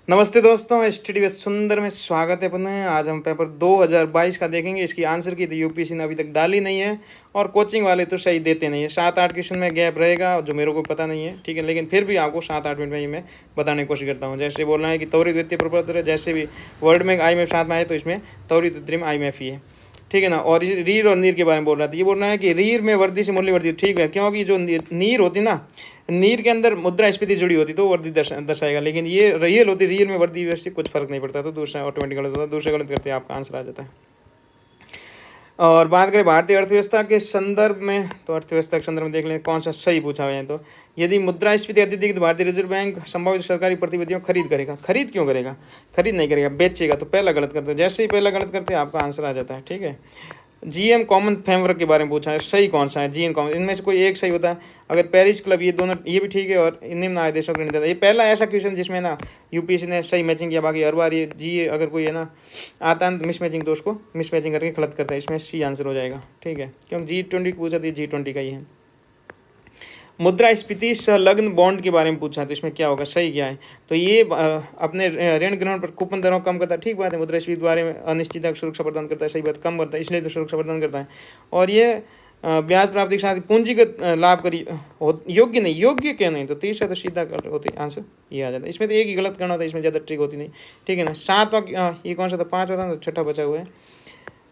नमस्ते दोस्तों, study with सुंदर में स्वागत है पुनः। आज हम पेपर 2022 का देखेंगे। इसकी आंसर की तो यूपीएससी ने अभी तक डाली नहीं है और कोचिंग वाले तो सही देते नहीं है। 7-8 क्वेश्चन में गैप रहेगा जो मेरे को पता नहीं है, ठीक है, लेकिन फिर भी आपको 7-8 मिनट में ही मैं बताने की कोशिश करता हूँ। जैसे बोलना है कि त्वरित वित्तीय प्रपत्र है, जैसे भी वर्ल्ड में IMF साथ में आए तो इसमें त्वरित वित्तीय में IMF ही है, ठीक है ना। और रीर और नीर के बारे में बोल रहा था। ये बोल रहा है कि रीर में वृद्धि से मूल्य वृद्धि, ठीक है, क्योंकि जो नीर होती ना, नीर के अंदर मुद्रास्फीति जुड़ी होती तो वृद्धि दर्शाएगा, लेकिन ये रियल होती, रियल में वृद्धि वैसे कुछ फर्क नहीं पड़ता, तो दूसरा ऑटोमेटिक गलत होता है। दूसरा गलत करते आपका आंसर आ जाता है। और बात करें भारतीय अर्थव्यवस्था के संदर्भ में, तो अर्थव्यवस्था के संदर्भ में देख लें कौन सा सही पूछा हुआ है। तो यदि मुद्रास्फीति अत्यधिक तो भारतीय रिजर्व बैंक संभावित सरकारी प्रतिभूतियों खरीद करेगा। खरीद क्यों करेगा? खरीद नहीं करेगा, बेचेगा। तो पहला गलत करते हैं। जैसे ही पहला गलत करते हैं आपका आंसर आ जाता है, ठीक है। GM कॉमन फ्रेमवर्क के बारे में पूछा है, सही कौन सा है? GM कॉमन, इनमें से कोई एक सही होता है। अगर पेरिस क्लब, ये दोनों, ये भी ठीक है, और निम्न आय देशों का निर्देश, ये पहला ऐसा क्वेश्चन जिसमें ना यूपीएससी ने सही मैचिंग किया। बाकी हर बार ये जी अगर कोई है ना आता है मिस मैचिंग, तो उसको मिस मैचिंग करके गलत करता है। इसमें सी आंसर हो जाएगा, ठीक है, क्योंकि G20 पूछा तो G20 का ही है। मुद्रास्फीति संलग्न बॉन्ड के बारे में पूछा, तो इसमें क्या होगा, सही क्या है? तो ये अपने ऋण ग्रहण पर कूपन दरों कम करता है, ठीक बात है। मुद्रास्फीति के बारे में अनिश्चितता सुरक्षा प्रदान करता है, सही बात, कम करता है, इसलिए तो सुरक्षा प्रदान करता है। और ये ब्याज प्राप्ति के साथ पूंजीगत लाभ करी योग्य नहीं, योग्य क्यों नहीं? तो 30 है तो सीधा होती आंसर ये आ जाता है। इसमें तो एक ही गलत करना होता है, इसमें ज़्यादा ट्रिक होती नहीं, ठीक है ना। 7वां ये कौन सा था? 5वां था, तो छठा बचा हुआ है।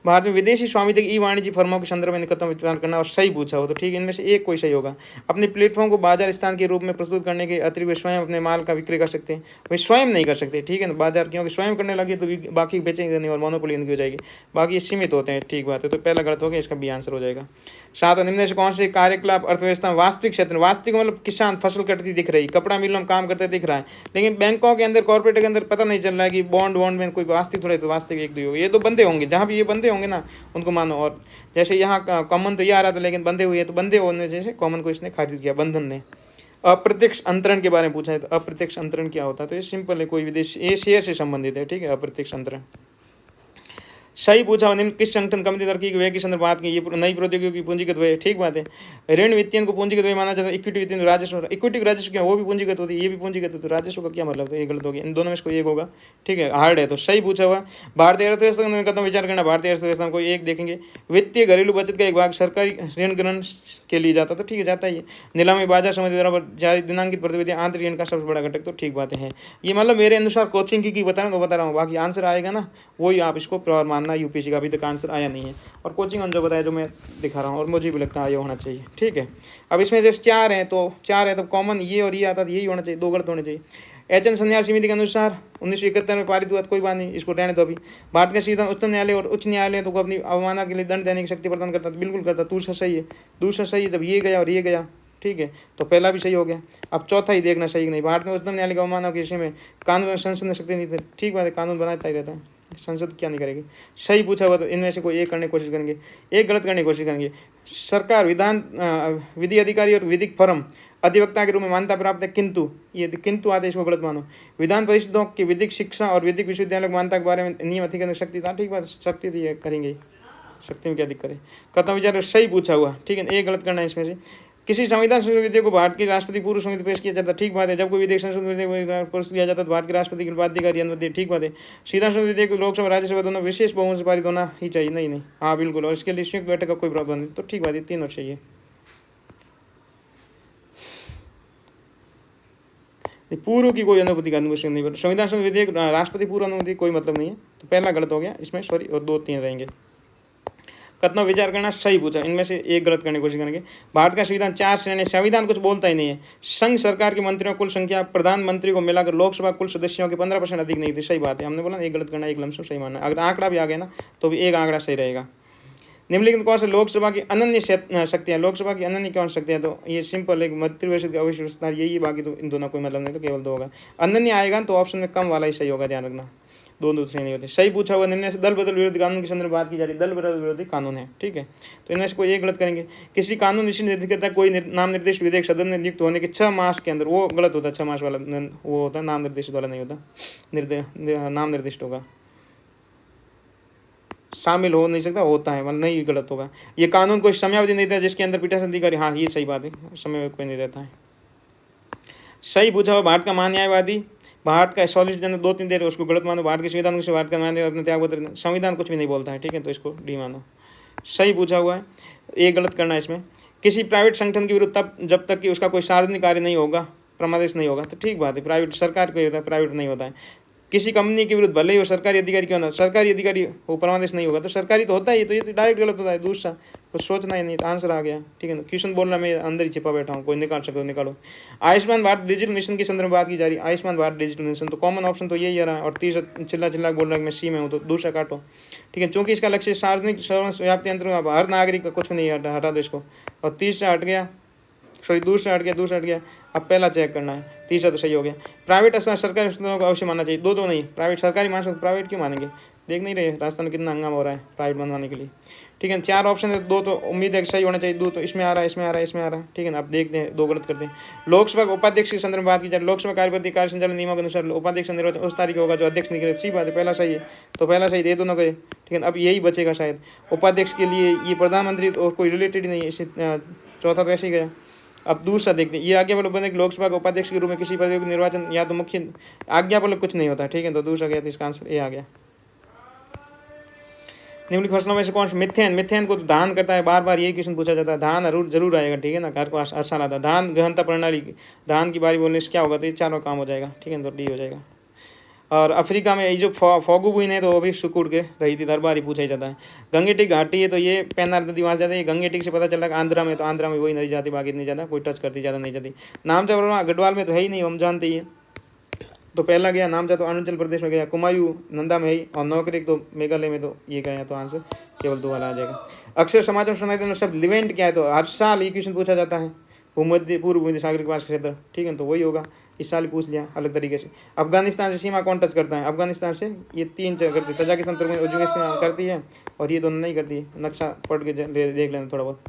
भारत में विदेशी स्वामित्व ई वाणिज्य फर्मों के संदर्भ में निकटतम विचार करना, और सही पूछा हो तो ठीक है, इनमें से एक कोई सही होगा। अपने प्लेटफॉर्म को बाजार स्थान के रूप में प्रस्तुत करने के अतिरिक्त वे स्वयं अपने माल का विक्रय कर सकते हैं। वे स्वयं नहीं कर सकते, ठीक है ना। बाजार क्योंकि स्वयं करने लगे तो बाकी बेचेंगे नहीं और मोनोपोली इनकी हो जाएगी। बाकी ये सीमित होते हैं, ठीक बात है। तो पहला गलत हो गया, इसका भी आंसर हो जाएगा। 7 निम्न से कौन से कार्यकलाप अर्थव्यवस्था वास्तविक क्षेत्र, वास्तविक मतलब किसान फसल कटती दिख रही, कपड़ा मिल में काम करते दिख रहा है, लेकिन बैंकों के अंदर, कॉर्पोरेट के अंदर पता नहीं चल रहा है कि बॉन्ड में कोई वास्तविक थोड़े, तो वास्तविक एक दो होगी। ये तो बंदे होंगे, जहाँ भी ये बंदे होंगे ना उनको मानो। और जैसे यहाँ कॉमन तो ये आ रहा था, लेकिन बंदे हुए, तो बंदे होने जैसे कॉमन को इसने खारिज किया, बंधन ने। अप्रत्यक्ष अंतरण के बारे में पूछा है, तो अप्रत्यक्ष अंतरण क्या होता है? तो ये सिंपल है, कोई विदेश, ये शेयर से संबंधित है, ठीक है, अप्रत्यक्ष अंतरण। सही पूछा। निम्न किस संगठन कमिटी द्वारा की व्यय की संदर्भ बात की? ये नई प्रौद्योगिकी की पूंजीगत व्यय, ठीक बात है। ऋण वित्तीयन को पूंजीगत व्यय माना जाता है। इक्विटी वित्तीयन राजस्व, इक्विटी राजस्व क्या, वो भी पूंजीगत होती है, ये भी पूंजीगत होती है। राजस्व का क्या मतलब? तो ये गलत हो गया, इन दोनों में से कोई एक होगा, ठीक है, हार्ड है। तो सही पूछा हुआ। भारतीय अर्थव्यवस्था का कदम विचार करना, भारतीय अर्थव्यवस्था में कोई एक देखेंगे। वित्तीय घरेलू बचत का एक भाग सरकारी ऋण ग्रहण के लिए जाता, तो ठीक है, जाता ही है। नीलामी बाजार समिति द्वारा जारी दिनांकित प्रतिभूतियां आंतरिक ऋण का सबसे बड़ा घटक, तो ठीक बात है। ये मतलब मेरे अनुसार कोचिंग की बता रहा हूँ, तो बता रहा हूँ, बाकी आंसर आएगा ना वही आप इसको प्योर मानना। यूपीएससी का अभी तक आंसर आया नहीं है, और कोचिंग जो बताया जो मैं दिखा रहा हूँ, और मुझे भी लगता है ये होना चाहिए, ठीक है। अब इसमें जैसे 4 हैं, तो 4 है तो कॉमन ये और ये आता है, यही होना चाहिए, 2 गलत होने चाहिए। एचएन संन्यास समिति के अनुसार 1971 में पारित हुआ, कोई बात नहीं, इसको रहने दो अभी। भारत का सीधा उच्चतम न्यायालय और उच्च न्यायालय तो को अपनी अवमानना के लिए दंड देने की शक्ति प्रदान करता, बिल्कुल करता। दूसरा सही है, दूसरा सही है। जब ये गया और ये गया, ठीक है, तो पहला भी सही हो गया। अब चौथा ही देखना सही नहीं। भारत में उच्चतम न्यायालय का अवमानना के विषय में कानून संसद ने शक्ति नहीं थी, ठीक बात है, कानून बनाता ही रहता है, संसद क्या नहीं करेगी। सही पूछा हुआ, तो इनमें से कोई एक करने की कोशिश करेंगे, एक गलत करने की कोशिश करेंगे। सरकार विधान विधि अधिकारी और विधिक फर्म अधिवक्ता के रूप में मान्यता प्राप्त है, किंतु ये किंतु आदेश को गलत मानो। विधान परिषदों की विधिक शिक्षा और विधिक विश्वविद्यालय की मान्यता के बारे में नियम अधिकारी शक्ति था, ठीक बात, शक्ति थी, करेंगे, शक्ति में क्या दिक्कत है। कथन विचार सही पूछा हुआ, ठीक है, एक गलत करना है इसमें से। किसी संविधान संशोधन विधेयक को भारत के राष्ट्रपति पूर्व समिति पेश किया जाता है, ठीक बात है। जब कोई विधेयक संशोधन विधेयक पेश किया जाता है तो भारत के राष्ट्रपति के बाध्यकारी अनुमति, ठीक बात है। सीधा संशोधन विधेयक लोकसभा राज्यसभा दोनों विशेष बहुमत से पारित होना ही चाहिए, नहीं नहीं, हाँ बिल्कुल, और इसके लिए संयुक्त बैठक का कोई प्रावधान नहीं, तो ठीक बात है, 3 और चाहिए। पूर्व की कोई अनुमति का अनुमति नहीं, संविधान संशोधन विधेयक राष्ट्रपति पूर्व अनुमति कोई मतलब नहीं है, तो पहला गलत हो गया इसमें, सॉरी, और 2-3 रहेंगे। कथनों विचार करना, सही पूछा, इनमें से एक गलत करने की कोशिश करेंगे। भारत का संविधान 4 श्रेणी, संविधान कुछ बोलता ही नहीं है। संघ सरकार के मंत्रियों कुल संख्या प्रधानमंत्री को मिलाकर लोकसभा कुल सदस्यों के 15% अधिक नहीं थी, सही बात है। हमने बोला एक गलत करना, एक लमसम सही मानना। अगर आंकड़ा भी आ गया ना तो भी एक आंकड़ा सही रहेगा। निम्नलिखित कौन से लोकसभा की अनन्य शक्तियाँ, लोकसभा की अनन्य कौन शक्तियाँ? तो ये सिंपल, एक मंत्रिपरिषद का अवश्य विस्तार, यही, बाकी तो इन दोनों कोई मतलब नहीं, तो केवल 2 होगा। अनन्य आएगा तो ऑप्शन में कम वाला ही सही होगा, ध्यान रखना, दोनों दूसरे नहीं होते। सही पूछा हुआ। निम्न से दल बदल विरोधी कानून के संदर्भ बात की जा रही है, दल बदल विरोधी कानून है, ठीक है, तो इनमें से कोई एक गलत करेंगे। किसी कानून विषय निर्धारित करता है कोई नाम निर्दिष्ट विधेयक सदन में नियुक्त होने के 6 मास के अंदर, वो गलत होता है, 6 मास वाला वो होता है, नाम निर्दिष्ट वाला नहीं होता, नाम निर्दिष्ट होगा, शामिल हो नहीं सकता, होता है, मतलब नहीं, गलत होगा। ये कानून कोई समयावधि नहीं देता जिसके अंदर पीठासीन अधिकारी, हाँ ये सही बात है, समय कोई नहीं देता है। सही पूछा हुआ। भारत का महान्यायवादी भारत का सॉलिड दो तीन देर उसको गलत मानो, भारत के संविधान को भारत का माने अपने त्याग संविधान कुछ भी नहीं बोलता है, ठीक है, तो इसको डी मानो। सही पूछा हुआ है, ये गलत करना है इसमें। किसी प्राइवेट संगठन के विरुद्ध तब जब तक कि उसका कोई सार्वजनिक कार्य नहीं होगा, प्रमादेश नहीं होगा, तो ठीक बात है, प्राइवेट सरकार को होता है, प्राइवेट नहीं होता है। किसी कंपनी के विरुद्ध भले ही वो सरकारी अधिकारी क्यों ना, सरकारी अधिकारी वो परमादेश नहीं होगा, तो सरकारी तो होता ही, तो ये तो डायरेक्ट गलत होता है। दूसरा कुछ सोचना ही नहीं, तो आंसर आ गया, ठीक है ना। क्वेश्चन बोलना मैं अंदर ही छिपा बैठा हूँ, कोई निकाल सकते हो निकालो। आयुष्मान भारत डिजिटल मिशन के संदर्भ में बात की जा रही है। आयुष्मान भारत डिजिटल मिशन तो कॉमन ऑप्शन तो यही आ रहा है, और तीसरा चिल्ला बोल रहा है मैं सी में हूँ, तो दूसरा काटो, ठीक है। चूंकि इसका लक्ष्य सार्वजनिक सर्वव्यापी यंत्र में हर नागरिक का कुछ नहीं हटा दो इसको, और तीसरा हट गया, सॉरी दूसरा हट गया। अब पहला चेक करना है, तीसरा तो सही हो गया। प्राइवेट सरकारी संस्थानों को अवश्य मानना चाहिए, दो नहीं, प्राइवेट सरकारी मान सकते, प्राइवेट क्यों मानेंगे, देख नहीं रहे राजस्थान में कितना हंगामा हो रहा है प्राइवेट बनवाने के लिए, ठीक है। 4 ऑप्शन है, 2 तो उम्मीद है कि सही होना चाहिए, 2 तो इसमें आ रहा है, ठीक है ना। अब देखते हैं 2 गलत करते हैं। लोकसभा उपाध्यक्ष के संदर्भ में बात की जाए, लोकसभा कार्यपद्धति कार्य संचालन नियमों के अनुसार उपाध्यक्ष निर्वाचन उस तारीख होगा जो अध्यक्ष निकले, सी बात है, पहला सही है, तो पहला सही दे दोनों गए, ठीक है। अब यही बचेगा शायद उपाध्यक्ष के लिए, ये प्रधानमंत्री और कोई रिलेटेड ही नहीं है, इसे चौथा तो ऐसे ही गया। अब दूसरा देखते हैं, ये आज्ञापालक बने लोकसभा के उपाध्यक्ष के रूप में किसी पद के निर्वाचन या तो मुख्य आज्ञापालक कुछ नहीं होता, ठीक है, तो दूसरा गया, तो इसका आंसर ए आ गया। निम्नलिखित फसलों में से कौन सा मिथेन को तो धान करता है, बार बार यही क्वेश्चन पूछा जाता है, धान जरूर आएगा, ठीक है ना, घर को आसान आता है। धान गहनता प्रणाली, धान की बारी बोलने से क्या होगा, तो ये चारों काम हो जाएगा, ठीक है, तो डी हो जाएगा। और अफ्रीका में ये जो फोगू बुइन है तो वो भी सुकुड़ के रही थी, हर बार ही पूछा ही जाता है। गंगेटिक घाटी है तो ये पेन्नार नदी वहाँ जाती है, गंगेटिक से पता चल रहा है आंध्रा में, तो आंध्रा में वही नदी जाती, बाकी नहीं जाता, कोई टच करती ज़्यादा नहीं जाती। नामचा गढ़वाल में तो है ही नहीं, हम जानते ही है, तो पहला गया। नामचा तो अरुणाचल प्रदेश में गया, कुमायूं नंदा में ही, और नौकरी तो मेघालय में, तो ये गया, तो आंसर केवल 2 वाला आ जाएगा। अक्सर समाचार सुनाई देने शब्द लिवेंट क्या है, तो हर साल ये क्वेश्चन पूछा जाता है, पूर्व भूमध्य सागर के पास क्षेत्र, ठीक है, तो वही होगा, इस साल पूछ लिया अलग तरीके से। अफगानिस्तान से सीमा कौन टच करता है, अफगानिस्तान से ये 3 जगह करती है, तजाकिस्तान तुर्कमेनिस्तान करती है, और ये दोनों नहीं करती है। नक्शा पढ़ के देख लेना थोड़ा बहुत।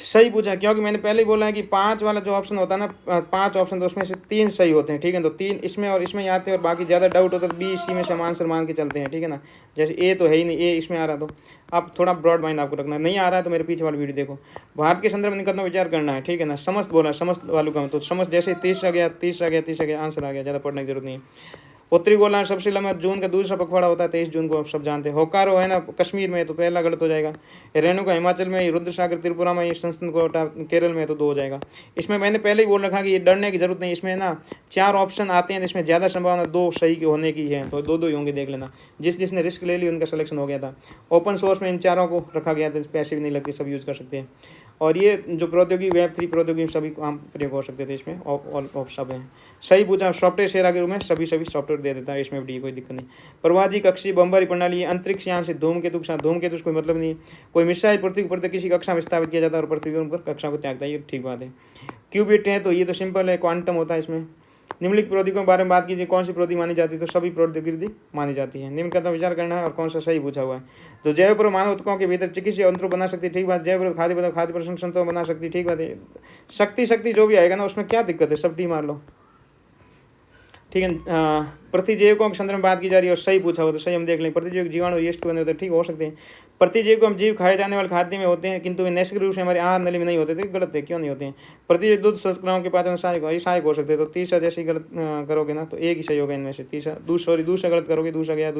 सही पूछा, क्योंकि मैंने पहले ही बोला है कि 5 वाला जो ऑप्शन होता है ना, 5 ऑप्शन तो उसमें से 3 सही होते हैं, ठीक है, तो 3 इसमें और इसमें आते हैं, और बाकी ज़्यादा डाउट होता है तो बी सी में से हम आंसर मान के चलते हैं, ठीक है ना। जैसे ए तो है ही नहीं, ए इसमें आ रहा, तो आप थोड़ा ब्रॉड माइंड आपको रखना है, नहीं आ रहा है तो मेरे पीछे वाली वीडियो देखो। भारत के संदर्भ में निकलना विचार करना है, ठीक है ना। समस्त बोला, समस्त वालों का, तो समस्त जैसे 30 आ गया, आंसर आ गया, ज़्यादा पढ़ने की जरूरत नहीं है। उत्तरी गोलार्ध सबसे लंबा जून का दूसरा पखवाड़ा होता है 23 जून को, आप सब जानते हैं। होकारो है ना कश्मीर में, तो पहला गलत हो जाएगा। रेणुका हिमाचल में, रुद्रसागर त्रिपुरा में, संस्थान कोटा केरल में, तो 2 हो जाएगा। इसमें मैंने पहले ही बोल रखा कि ये डरने की जरूरत नहीं, इसमें ना 4 ऑप्शन आते हैं, इसमें ज़्यादा संभावना 2 सही होने की है, तो 2 ही होंगे, देख लेना। जिसने रिस्क ले ली उनका सिलेक्शन हो गया था। ओपन सोर्स में इन चारों को रखा गया था, पैसे भी नहीं लगते, सब यूज़ कर सकते हैं। और ये जो प्रौद्योगिकी वेब 3 प्रौद्योगिकी सभी काम प्रयोग हो सकते थे, इसमें ऑफ सब है। सही पूछा, सॉफ्टवेयर शेयर के रूप में सभी सॉफ्टवेयर दे देता है, इसमें भी कोई दिक्कत नहीं। प्रवाजी कक्षी बमबारी प्रणाली, अंतरिक्ष यान से धूमकेतु के साथ, धूमकेतु कोई मतलब नहीं। कोई मिसाइल पृथ्वी पर किसी कक्षा में स्थापित किया जाता है और पृथ्वी पर कक्षा को त्यागता है, ये ठीक बात है। क्यूबिट है तो ये तो सिंपल है, क्वांटम होता है इसमें। निम्नलिखित प्रौद्योगिकों के बारे में बात कीजिए, कौन सी प्रौद्योगिकी मानी जाती है, तो सभी प्रौद्योगिकी मानी जाती है। निम्न का विचार करना है और कौन सा सही पूछा हुआ है। तो जैव पर मानव उत्पादों के भीतर चिकित्सा यंत्रों बना सकती है, ठीक बात। जैव खाद्य प्रसंस्करण बना सकती है, ठीक बात है। शक्ति जो भी आएगा ना उसमें क्या दिक्कत है, सब टी मार लो, ठीक है। प्रतिजैविकों के संदर्भ में बात की जा रही है और सही पूछा हो तो सही हम देख लें। प्रतिजैविक जीवाणु यीस्ट बने होते हैं, ठीक हो सकते हैं। प्रतिजैविक हम जीव खाए जाने वाले खाद्य में होते हैं, किंतु वे नैसर्गिक रूप से हमारे आहार नली में नहीं होते थे, गलत है, क्यों नहीं होते हैं। प्रतिजैविक दूध संस्करणों के पाचन सहायक हो सकते हैं, तो तीसरा जैसे गलत करोगे ना तो एक ही सही होगा इनमें से। दूसरा गलत करोगे, दूसरा गया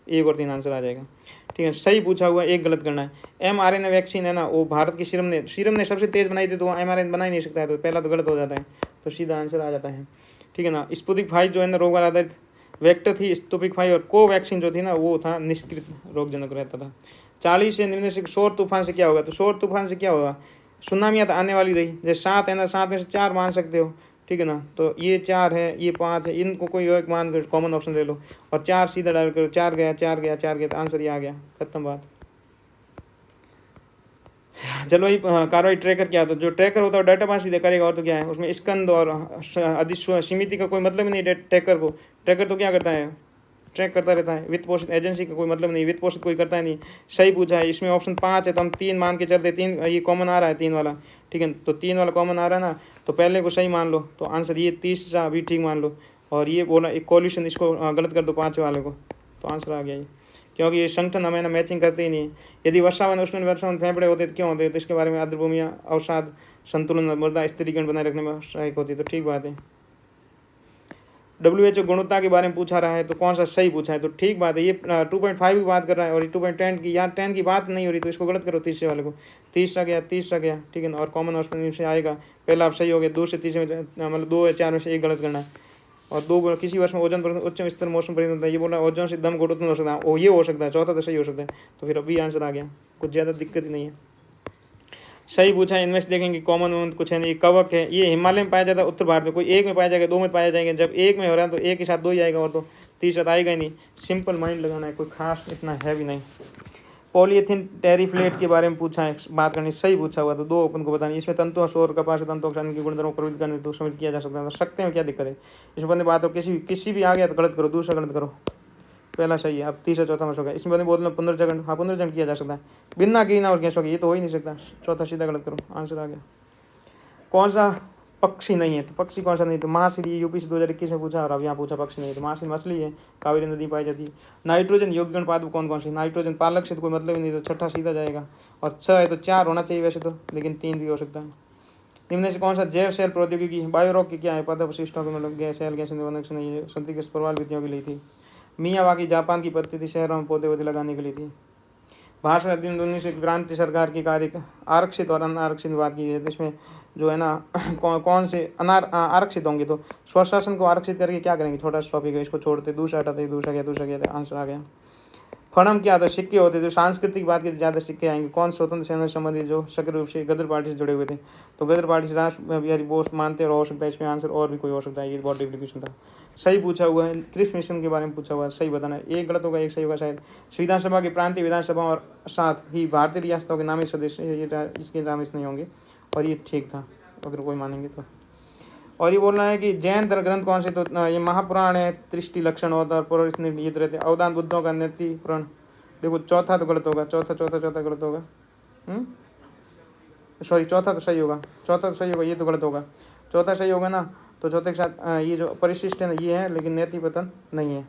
1 और 3 आंसर आ जाएगा, ठीक है। सही पूछा हुआ, 1 गलत करना है। mRNA वैक्सीन है ना, वो भारत की सीरम ने सबसे तेज बनाई थी, तो mRNA बना ही नहीं सकता है, तो पहला तो गलत हो जाता है, तो सीधा आंसर आ जाता है, ठीक है ना। स्पुतनिक 5 जो है ना रोग आधारित वेक्टर थी, स्पुतनिक 5, और कोवैक्सीन जो थी ना वो था निष्क्रिय रोगजनक रहता था। 40 से निम्न से सौर तूफान से क्या होगा, तो सौर तूफान से क्या होगा, सुनामियाँ तो आने वाली रही। जैसे 7 है ना, 7 में से 4 मान सकते हो, ठीक है ना। तो ये 4 है, ये 5 है, इनको कोई एक मान कर कॉमन ऑप्शन ले लो और 4 सीधा डाल करो, 4 गया, तो आंसर ये आ गया, खत्म बात। चलो ये कार्रवाई ट्रैकर क्या होता है, जो ट्रैकर होता है डाटा पास सीधे करेगा, और तो क्या है उसमें स्कंद और अधिसीमित का कोई मतलब नहीं। ट्रैकर तो क्या करता है, ट्रैक करता रहता है। वित्त पोषित एजेंसी का कोई मतलब नहीं, वित्त पोषित कोई करता है नहीं। सही पूछा है, इसमें ऑप्शन 5 है, तो हम 3 मान के चलते, 3 ये कॉमन आ रहा है, 3 वाला, ठीक है। तो 3 वाला कॉमन आ रहा है ना, तो पहले को सही मान लो, तो आंसर ये 30 भी ठीक मान लो, और ये बोला एक कॉल्यूशन, इसको गलत कर दो 5 वाले को, तो आंसर आ गया ये, क्योंकि ये संगठन हमें ना मैचिंग करते ही नहीं है। यदि वर्षावन उष्ण वर्षावन फेफड़े होते तो क्यों होते, तो इसके बारे में आर्द्रभूमियाँ अवसाद संतुलन मृदा स्थिरीकरण बनाए रखने में सहायक होती है, तो ठीक बात है। WHO गुणवत्ता के बारे में पूछा रहा है, तो कौन सा सही पूछा है, तो ठीक बात है। ये 2.5 की बात कर रहा है और ये 2.10 की, यहाँ 10 की बात नहीं हो रही, तो इसको गलत करो। तीसरे वाले को तीसरा गया, ठीक है ना। और कॉमन ऑप्शन से आएगा, पहला आप सही हो गया, 2 से तीसरे में मतलब 2 या 4 में से एक गलत करना है। और 2 किसी वर्ष में ओजोन पर उच्च स्तर मौसम परिवर्तन होता है, ये बोला ओजोन से दम घुट उत्पन्न हो सकता है, वो ये हो सकता है, चौथा तो सही हो सकता है। तो फिर अभी आंसर आ गया, कुछ ज़्यादा दिक्कत ही नहीं है, सही पूछा है। इनमें से देखेंगे कॉमन में कुछ है नहीं। कवक है, ये हिमालय में पाया जाता है, उत्तर भारत में। कोई एक में पाया जाएगा, 2 में पाया जाएंगे। जब एक में हो रहा है तो एक के साथ 2 ही आएगा, और तो तीसरा तो आएगा ही नहीं। सिंपल माइंड लगाना है, कोई खास इतना है भी नहीं। पॉलीएथिन टेरिफ्लेट के बारे में पूछा है, बात करनी, सही पूछा हुआ, तो 2 अपन को बतानी। इसमें तंतु और शोर कपास तंतु की गुणधर्मों को प्रभावित करने तो सम्मिलित किया जा सकता है, तो सकते हैं, क्या दिक्कत है। इसमें बंदे बात हो, किसी भी आ गया तो गलत करो, दूसरा गलत करो, पहला सही है। अब तीसरा चौथा मस हो गया। इसमें बंदे बोल 15 सेकंड, हाँ 15 सेकंड किया जा सकता है बिना की ना और गैस हो गया, ये तो हो ही नहीं सकता। चौथा सीधा गलत करो, आंसर आ गया। कौन सा पक्षी नहीं है, तो पक्षी कौन सा नहीं, तो महासिरी, यूपी से 2021 में पूछा और अब यहाँ पूछा पक्षी नहीं है, तो महासिरी मछली है, कावेरी नदी पाई जाती है। नाइट्रोजन योग्य गण पादप कौन कौन सी, नाइट्रोजन पालक से तो कोई मतलब ही नहीं, तो छठा सीधा जाएगा। और 6 है तो 4 होना चाहिए वैसे तो, लेकिन 3 भी हो सकता है। निम्न से कौन सा जैव सेल प्रौद्योगिकी है, बायोरॉक की क्या है, पता वशिष्ठों के मतलब गैस सेल गैस निबंधक से नहीं है, संतिक प्रवाल विधियों के लिए थी। मियावाकी जापान की पद्धति शहरों में पौधे लगाने के लिए थी। भाषण अध्ययन 19 क्रांति सरकार की कार्य आरक्षित और अनारक्षित बात की है, तो इसमें जो है ना कौन से आरक्षित होंगे, तो स्वशासन को आरक्षित करके क्या करेंगे, छोटा सा टॉपिक है, इसको छोड़ते, दूसरा हटाते, दूसरा गया, आंसर आ गया। फणम क्या होता है, सिक्के होते, जो सांस्कृतिक बात की ज़्यादा सिक्के आएंगे। कौन स्वतंत्र सेना संबंधी जो सक्रिय रूप से गदर पार्टी से जुड़े हुए थे, तो गदर पार्टी से राष्ट्र बिहारी बोस मानते और हो सकता है इसमें आंसर, और भी कोई हो सकता है, ये बहुत डिप्लीकेशन था। सही पूछा हुआ है। क्रिप्स मिशन के बारे में पूछा हुआ है, सही बताना है, एक गलत होगा एक सही होगा शायद। विधानसभा के प्रांतीय विधानसभा और साथ ही भारतीय रियासतों के नामी सदस्य ये इसके नामित नहीं होंगे, और ये ठीक था अगर कोई मानेंगे तो। और ये बोलना है कि जैन धर्म ग्रंथ कौन से, तो ये महापुराण है, त्रिष्टि लक्षण होता है, पुरोहित निर्णीत रहते, अवदान बुद्धों का नीति पुराण। देखो चौथा तो गलत होगा, चौथा गलत होगा, सॉरी चौथा तो सही होगा, ये तो गलत होगा, चौथा सही होगा ना। तो चौथे के साथ ये जो परिशिष्ट है ना ये है, लेकिन नैति पतन नहीं है,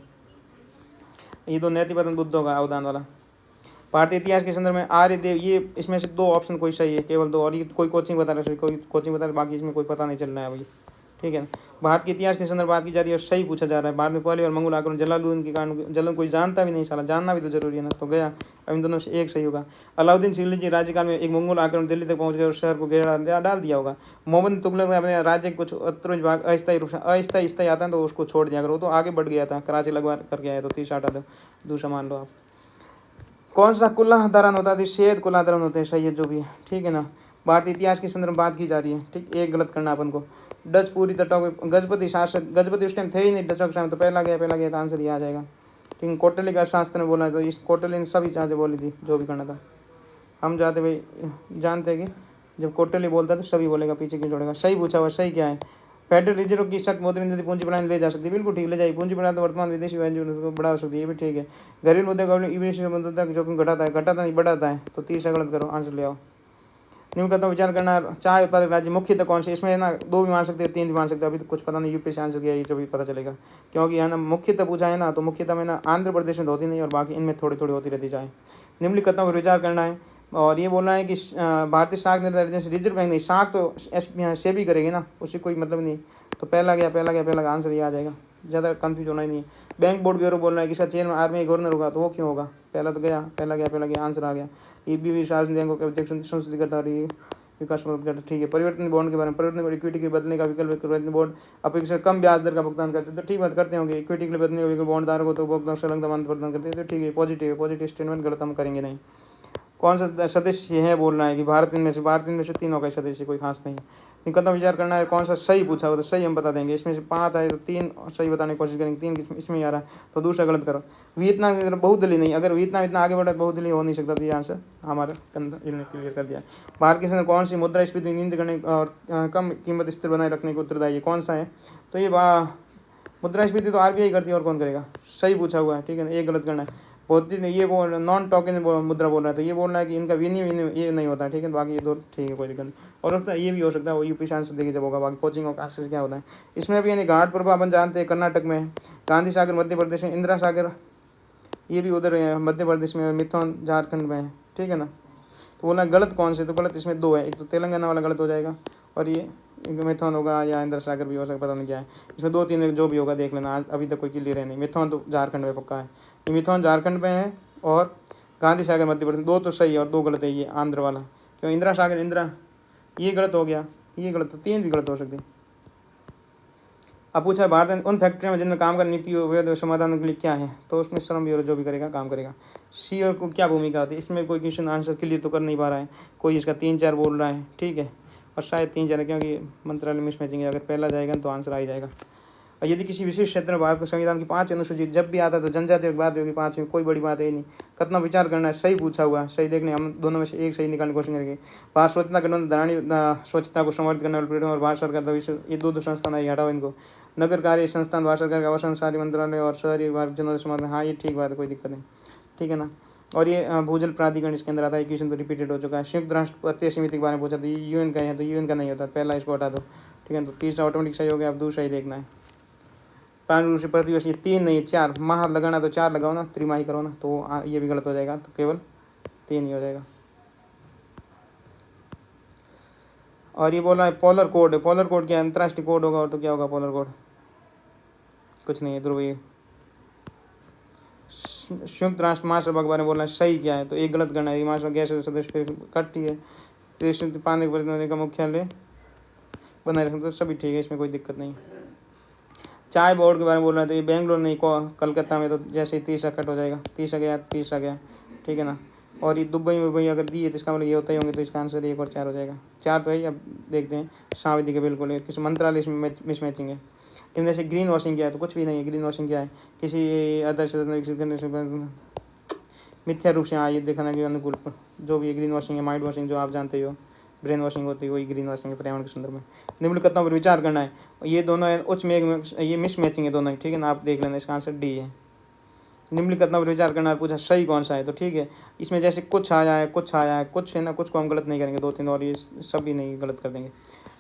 ये तो नैति पतन बुद्ध होगा अवदान वाला। भारतीय इतिहास के संदर्भ में आर्यदेव, ये इसमें से 2 ऑप्शन कोई सही है, केवल 2, और ये कोई कोचिंग बता रहा है, कोई कोचिंग बता रहा है, बाकी इसमें कोई पता नहीं चल रहा है अभी, ठीक है ना। भारत के इतिहास के संदर्भ बात की जा रही है और सही पूछा जा रहा है। भारत में पहले और मंगोल आक्रमण जलालुद्दीन के कारण, जलन कोई जानता भी नहीं, साला जानना भी तो जरूरी है ना, तो गया। अब इन दोनों से एक सही होगा। अलाउद्दीन खिलजी राज्यकाल में एक मंगोल आक्रमण दिल्ली तक पहुंच गए और शहर को घेरा डाल दिया होगा। मोहम्मद तुगलक ने अपने राज्य के कुछ उत्तरी भाग अस्थायी रूप से अस्थायी आता है तो उसको छोड़ दिया, अगर वो तो आगे बढ़ गया था, कराची लगवा करके आया, तो 30 हटा दो, दूसरा मान लो आप। कौन सा कुल्ला दरान होता है, सैयद कुल्ला दरान होते हैं, सैयद जो भी है, ठीक है ना। भारतीय इतिहास के संदर्भ में बात की जा रही है, ठीक, एक गलत करना अपन को। डच पूरी तटों के गजपति शासक, गजपति उस टाइम थे ही नहीं डचों के टाइम, तो पहला गया तो आंसर ये आ जाएगा। ठीक है, कौटिल्य का शास्त्र में बोला है, तो इस कौटिल्य ने सभी चीज़ें बोली थी जो भी करना था। हम जाते भाई जानते हैं कि जब कौटिल्य बोलता तो सभी बोलेगा, पीछे क्यों छोड़ेगा। सही पूछा हुआ, सही क्या है। फेडरल रिजर्व की शक्त मौद्रिक नीति पूंजी बढ़ाने ले जा सकती है, बिल्कुल ठीक, ले जाए। पूंजी बढ़ाने तो वर्तमान विदेशी वाणिज्य को बढ़ा सकती है, ये भी ठीक है। घरेलू मुद्दे का जोखिम घटाता नहीं बढ़ाता है, तो 30 गलत करो, आंसर ले आओ। निम्न कदम विचार करना, चाय उत्पादक राज्य मुख्यतः कौन से, इसमें ना 2 भी मान सकते हैं, 3 भी मान सकते हैं, अभी तो कुछ पता नहीं, यूपी से आंसर किया, ये जो भी पता चलेगा, क्योंकि है ना मुख्यतः पूछा है ना, तो मुख्यतः में ना आंध्र प्रदेश में तो होती नहीं, और बाकी इनमें थोड़ी थोड़ी होती रहती चाय। निम्नलिखित कदम पर विचार करना है, और ये बोलना है कि भारतीय शाख निर्धारित रिजर्व बैंक नहीं, शाख तो सेबी करेगी ना, उससे कोई मतलब नहीं। तो पहला गया, आंसर ये आ जाएगा, ज़्यादा कंफ्यूज होना ही नहीं है। बैंक बोर्ड ब्यूरो बोलना है कि इसका चेयरमैन आर्मी गवर्नर होगा, तो वो क्यों होगा, पहला गया, आंसर आ गया। ये भी सार्वजनिक बैंकों के अध्यक्ष संसदीय करता रही विकास मदद करता, ठीक है। परिवर्तन बॉन्ड के बारे में, परिवर्तन इक्विटी के बदलने का विकल्प, परिवर्तन बॉन्ड अपेक्षा कम ब्याज दर का भुगतान करते हैं, तो ठीक बात करते होंगे। इक्विटी के लिए बदलने का विकल्प बॉन्ड धारक को तो भुगतान संलग्न प्रदान करते हैं, तो ठीक है, पॉजिटिव स्टेटमेंट, गलत हम करेंगे नहीं। कौन सा सदस्य है बोलना है कि भारत इनमें से 3 होगा सदस्य, कोई खास नहीं। निकलता विचार करना है, कौन सा सही पूछा हो, तो सही हम बता देंगे। इसमें से 5 आए तो 3 सही बताने की कोशिश करेंगे, 3 इसमें ही आ रहा है, तो दूसरा गलत करो। वियतनाम की तरफ बहुदलीय नहीं, अगर वियतनाम इतना आगे बढ़ा बहुदलीय हो नहीं सकता, तो ये आंसर हमारा इन्होंने क्लियर कर दिया। भारत के अंदर कौन सी मुद्रास्फीति नींद करने और कम कीमत स्थिर बनाए रखने को उत्तरदायी कौन सा है, तो ये मुद्रास्फीति तो RBI करती है, और कौन करेगा, सही पूछा हुआ है, ठीक है ना, एक गलत करना है। बहुत ये वो नॉन टोकन मुद्रा बोल रहा है, तो ये बोलना है कि इनका विनिमय ये नहीं होता है, ठीक है, बाकी ये 2 ठीक है, कोई दिक्कत नहीं। और लगता है ये भी हो सकता है, वो यूपी आंसर देखिए जब होगा, बाकी कोचिंग और आंसर क्या होता है। इसमें भी यानी घाट प्रभा अपन जानते हैं कर्नाटक में, गांधी सागर मध्य प्रदेश में, इंदिरा सागर ये भी उधर है मध्य प्रदेश में, मिथुन झारखंड में है, ठीक है ना। तो बोलना गलत कौन से, तो गलत इसमें 2 है, एक तो तेलंगाना वाला गलत हो जाएगा, और ये मिथुन होगा या इंद्र सागर भी हो सकता, पता नहीं क्या है। इसमें 2-3 में जो भी होगा देख लेना, आज अभी तक कोई क्लियर है नहीं। मिथुन तो झारखंड में पक्का है, ये मिथुन झारखंड में है, और गांधी सागर मध्य प्रदेश, 2 तो सही है और 2 गलत है, ये आंध्र वाला। क्यों इंदिरा सागर, इंदिरा ये गलत हो गया, ये गलत, तो 3 भी गलत हो सकते। अब पूछा है भारत उन फैक्ट्रियों में जिनमें काम करने नीति वैध समाधान के लिए क्या है, तो उसमें श्रम ब्यूरो जो भी करेगा काम करेगा। सी और को क्या भूमिका होती है, इसमें कोई क्वेश्चन आंसर क्लियर तो कर नहीं पा रहा है, कोई इसका 3-4 बोल रहा है, ठीक है, और शायद 3-4 है क्योंकि मंत्रालय मिस मैचिंग है, अगर पहला जाएगा तो आंसर आ ही जाएगा। और यदि किसी विशेष क्षेत्र में भारत के संविधान की 5 अनुसूची जब भी आता है तो जनजातीय की बात होगी, 5 में कोई बड़ी बात है नहीं। कितना विचार करना है, सही पूछा हुआ, सही देखने, हम दोनों में से एक सही निकालने की कोशिश करेंगे। भारत स्वच्छता गठन धरानी स्वच्छता को समर्थित करने वाले पीढ़ी और भारत सरकार भविष्य, ये 2 संस्थान है, हटाओ इनको। नगर कार्य संस्थान भारत सरकार का आवासन सारी मंत्रालय और शहरी भारत जनरल समाधान, हाँ ये ठीक बात है, कोई दिक्कत नहीं, ठीक है ना। और ये भूजल प्राधिकरण इसके अंदर आता है, क्वेश्चन तो रिपीटेड हो चुका है। संयुक्त राष्ट्र पत्य समिति के बारे में पूछा तो ये यूएन का है, तो यूएन का नहीं होता, पहला इसको हटा दो, ठीक है। तो तीसरा ऑटोमेटिक सही हो गया, अब दूसरा ही देखना है। प्राणी रूप से प्रतिवर्ष, ये 3 नहीं 4, माह लगाना तो 4 लगाओ ना, त्रिमाही करो ना, तो ये भी गलत हो जाएगा, तो केवल 3 ही हो जाएगा। और ये बोल रहा है पोलर कोड है, पोलर कोड क्या अंतर्राष्ट्रीय कोड होगा, और तो क्या होगा पोलर कोड, कुछ नहीं है ध्रुवीय। संयुक्त राष्ट्र महासभा के बारे में बोलना है, सही क्या है, तो एक गलत करना है, महासभा गैर सदस्य कट्टी है, प्रेसिडेंट पाने के का मुख्यालय बनाए रखना, तो सभी ठीक है, इसमें कोई दिक्कत नहीं। चाय बोर्ड के बारे में बोल रहा है, तो ये बेंगलोर नहीं कलकत्ता में, तो जैसे ही 30 कट हो जाएगा, 30 गया, ठीक है ना। और ये दुबई में अगर दी है तो इसका मतलब ये होता ही होंगे, तो इसका आंसर 1 और 4 हो जाएगा। 4 तो है, अब देखते हैं साविधि के बिल्कुल है, किसी मंत्रालय इसमें मिस मैचिंग है। इनमें से ग्रीन वॉशिंग क्या है, तो कुछ भी नहीं है। ग्रीन वॉशिंग क्या है, किसी आदर्श विकसित करने से मिथ्या रूप से, हाँ ये देखना कि अनुकूल, जो भी ग्रीन वॉशिंग है, माइंड वॉशिंग जो आप जानते हो, ब्रेन वॉशिंग होती है, वही ग्रीन वॉशिंग है पर्यावरण के संदर्भ में। निम्नलिखितों पर विचार करना है, ये दोनों है उच्च में, ये मिस मैचिंग है दोनों ही, ठीक है ना, आप देख लेना, इसका आंसर डी है। निम्नलिखितों पर विचार करना, पूछा सही कौन सा है, तो ठीक है, इसमें जैसे कुछ आया है, कुछ है ना, कुछ को हम गलत नहीं करेंगे, 2-3 और ये सभी नहीं गलत कर देंगे।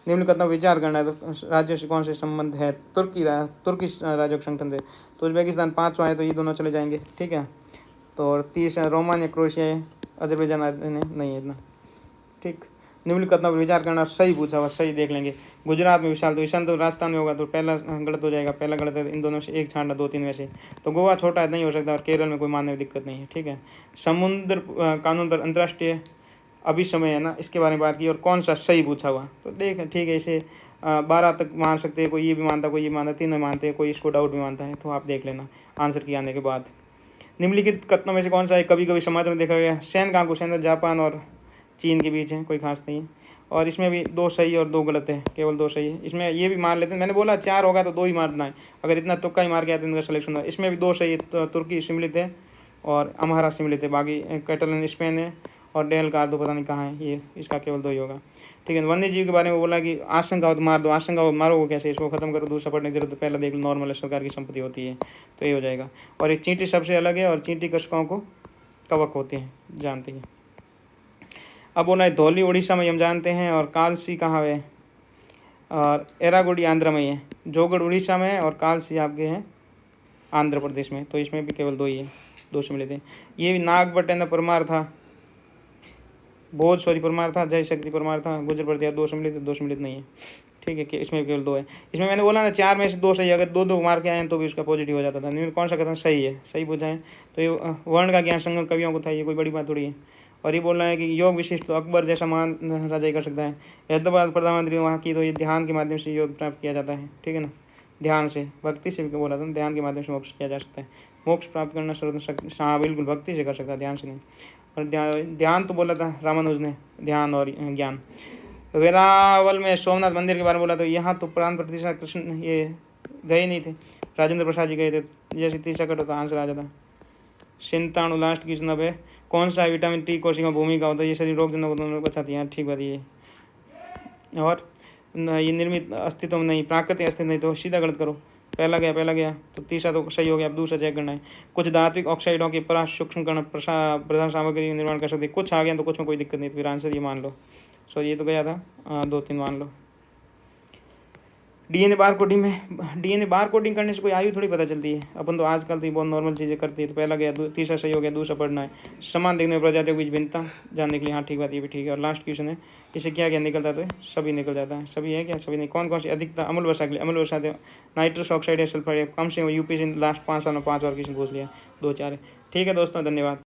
निम्नलिखितों पर विचार करना है, तो राज्यों से कौन से संबंध है, तुर्की राज्यों के संगठन से, तो उज्बेकिस्तान 5वां है, तो ये दोनों चले जाएंगे, ठीक है। तो और 30 रोमानिया क्रोएशिया है, अजरबैजान नहीं है इतना, ठीक। निम्नलिखित पर विचार करना, सही पूछा हुआ, सही देख लेंगे। गुजरात में विशाल, तो विशाल तो राजस्थान में होगा, तो पहला गलत हो जाएगा, पहला गलत है, इन दोनों से एक छांटना, 2-3 में से। तो गोवा छोटा है, नहीं हो सकता, और केरल में कोई मानने में दिक्कत नहीं है, ठीक है। समुद्र कानून पर अंतर्राष्ट्रीय अभिसमय है ना, इसके बारे में बात की, और कौन सा सही पूछा हुआ, तो देख ठीक है, इसे 12 तक मान सकते हैं, कोई ये भी मानता, कोई ये मानता, 3 में मानते हैं, कोई इसको डाउट भी मानता है, तो आप देख लेना आंसर की आने के बाद। निम्नलिखित कथनों में से कौन सा है कभी कभी समाज में देखा गया, सैन कहाँ को, सैन जापान और चीन के बीच है, कोई खास नहीं है। और इसमें भी 2 सही और 2 गलत है, केवल 2 सही है। इसमें ये भी मार लेते हैं, मैंने बोला 4 होगा तो 2 ही मारना है, अगर इतना तुक्का ही मार के आते हैं इनका सिलेक्शन होगा। इसमें भी 2 सही है, तो तुर्की सम्मिलित है और अम्हारा सम्मिलित है, बाकी कैटलन स्पेन है, और डेल कार्दो पता नहीं कहाँ है, ये इसका केवल 2 ही होगा, ठीक है। वन्य जीव के बारे में बोला कि आशंका हो तो मार दो, आशंका हो मारो कैसे, इसको खत्म करो, दूसरा पढ़ने की जरूरत, तो पहला देख लो, नॉर्मल सरकार की संपत्ति होती है, तो ये हो जाएगा। और एक चींटी सबसे अलग है, और चींटी कृषकों को कवक होते हैं, जानते हैं। अब बोला है धौली उड़ीसा में हम जानते हैं, और कालसी कहाँ है, और एरागुडी आंध्र में है, जोगड़ उड़ीसा में है, और कालसी आपके हैं आंध्र प्रदेश में, तो इसमें भी केवल 2 ही है, 2 से मिले थे। ये भी नागभट्ट परमार था, बोध सॉरी परमार था, जय शक्ति परमार था, गुजर प्रदिया 2 सम्मिलित, 2 सम्मिलित नहीं है, ठीक है, कि इसमें केवल 2 है। इसमें मैंने बोला ना 4 में से 2 सही, अगर 2-2 मार के आए हैं तो भी उसका पॉजिटिव हो जाता था। नहीं कौन सा कथन सही है, सही पूछा है, तो ये वर्ण का ज्ञान संगम कवियों को था, ये कोई बड़ी बात थोड़ी है। और ये बोल रहा है कि योग विशिष्ट तो अकबर जैसा महान राजा ही कर सकता है, हैदराबाद प्रधानमंत्री वहाँ की, तो ये ध्यान के माध्यम से योग प्राप्त किया जाता है, ठीक है ना, ध्यान से, भक्ति से भी बोला था, ध्यान के माध्यम से मोक्ष किया जा सकता है, मोक्ष प्राप्त करना सर्व, हाँ बिल्कुल भक्ति से कर सकता है, ध्यान से नहीं। और ध्यान तो बोला था रामानुज ने, ध्यान और ज्ञान। वेरावल में सोमनाथ मंदिर के बारे में बोला, तो यहाँ तो प्राण प्रतिष्ठा कृष्ण ये गए नहीं थे, राजेंद्र प्रसाद जी गए थे, जैसे 30 कट होता आंसर आ जाता। सिंताणु लास्ट की नब है, कौन सा विटामिन टी कोशिका भूमिका होता है, ये शरीर रोग जनक को बचाती है, ठीक बात ये। और ये निर्मित अस्तित्व में नहीं, प्राकृतिक अस्तित्व नहीं, तो सीधा गलत करो, पहला गया, तो तीसरा तो सही हो गया, अब दूसरा चेक करना है। कुछ धात्विक ऑक्साइडों के सूक्ष्म कण प्रधान सामग्री निर्माण कर सकते, कुछ आ गया तो कुछ में कोई दिक्कत नहीं, तो फिर आंसर ये मान लो। सो ये तो गया था 2-3 मान लो। डीएनए बार कोडिंग करने से कोई आयु थोड़ी पता चलती है। अपन तो आजकल तो ये बहुत नॉर्मल चीज़ें करती है। तो पहला गया, तीसरा सही हो गया, दूसरा पढ़ना है। समान देखने में प्रजातियों के बीच भिन्नता जानने के लिए, हाँ ठीक बात, ये भी ठीक है। और लास्ट क्वेश्चन है, इससे क्या क्या निकलता है? तो सभी निकल जाता है। सभी है क्या? सभी नहीं। कौन कौन सी अधिकता अम्ल वर्षा के लिए? अम्ल वर्षा नाइट्रस ऑक्साइड या सल्फर कम से कम यूपीएससी लास्ट 5 साल में 5 बार क्वेश्चन पूछ लिया, 2 4 है। ठीक है दोस्तों, धन्यवाद।